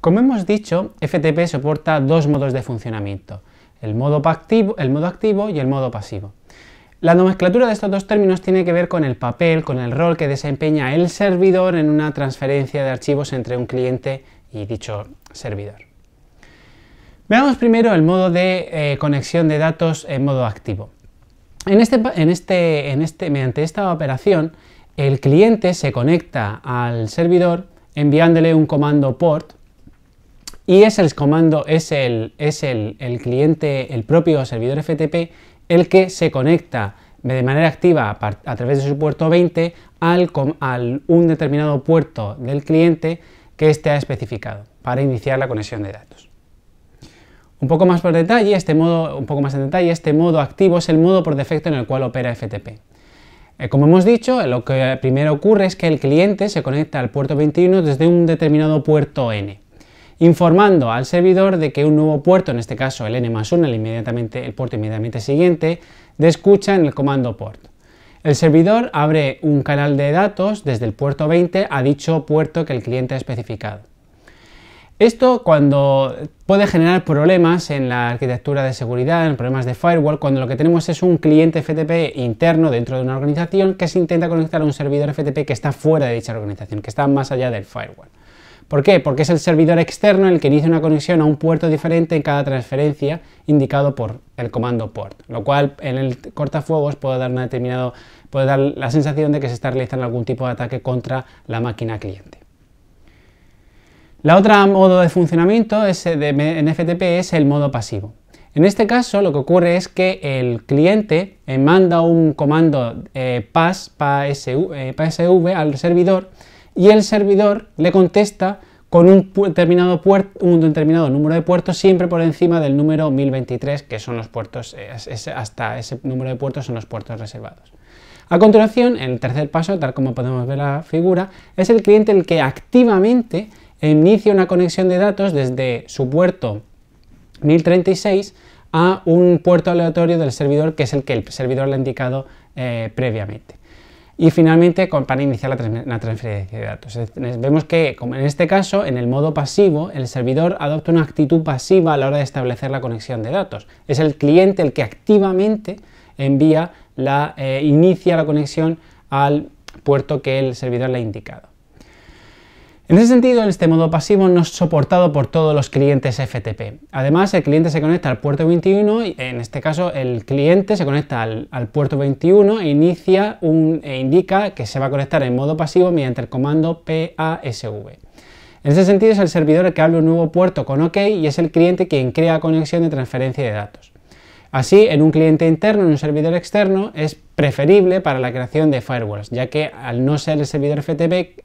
Como hemos dicho, FTP soporta dos modos de funcionamiento, el modo activo y el modo pasivo. La nomenclatura de estos dos términos tiene que ver con el papel, con el rol que desempeña el servidor en una transferencia de archivos entre un cliente y dicho servidor. Veamos primero el modo de conexión de datos en modo activo. Mediante esta operación, el cliente se conecta al servidor enviándole un comando port y es el cliente, el propio servidor FTP, el que se conecta de manera activa a través de su puerto 20 al un determinado puerto del cliente que éste ha especificado para iniciar la conexión de datos. Un poco más en detalle, este modo activo es el modo por defecto en el cual opera FTP. Como hemos dicho, lo que primero ocurre es que el cliente se conecta al puerto 21 desde un determinado puerto N, informando al servidor de que un nuevo puerto, en este caso el N+1, el puerto inmediatamente siguiente, de escucha en el comando port. El servidor abre un canal de datos desde el puerto 20 a dicho puerto que el cliente ha especificado. Esto puede generar problemas en la arquitectura de seguridad, en problemas de firewall, cuando lo que tenemos es un cliente FTP interno dentro de una organización que se intenta conectar a un servidor FTP que está fuera de dicha organización, que está más allá del firewall. ¿Por qué? Porque es el servidor externo el que inicia una conexión a un puerto diferente en cada transferencia indicado por el comando port, lo cual en el cortafuegos puede dar la sensación de que se está realizando algún tipo de ataque contra la máquina cliente. La otra modo de funcionamiento en FTP es el modo pasivo. En este caso lo que ocurre es que el cliente manda un comando PASV al servidor y el servidor le contesta con un determinado número de puertos siempre por encima del número 1023, que son los puertos, hasta ese número de puertos son los puertos reservados. A continuación, el tercer paso, tal como podemos ver en la figura, es el cliente el que activamente inicia una conexión de datos desde su puerto 1036 a un puerto aleatorio del servidor, que es el que el servidor le ha indicado previamente. Y finalmente, para iniciar la transferencia de datos. Vemos que, como en este caso, en el modo pasivo, el servidor adopta una actitud pasiva a la hora de establecer la conexión de datos. Es el cliente el que activamente inicia la conexión al puerto que el servidor le ha indicado. En ese sentido, este modo pasivo no es soportado por todos los clientes FTP. Además, el cliente se conecta al puerto 21 y en este caso el cliente se conecta al puerto 21 e indica que se va a conectar en modo pasivo mediante el comando PASV. En ese sentido, es el servidor el que abre un nuevo puerto con OK y es el cliente quien crea conexión de transferencia de datos. Así, en un cliente interno, en un servidor externo, es preferible para la creación de firewalls, ya que al no ser el servidor FTP,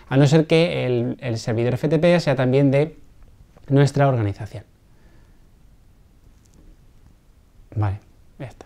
a no ser que el servidor FTP sea también de nuestra organización. Vale, ya está.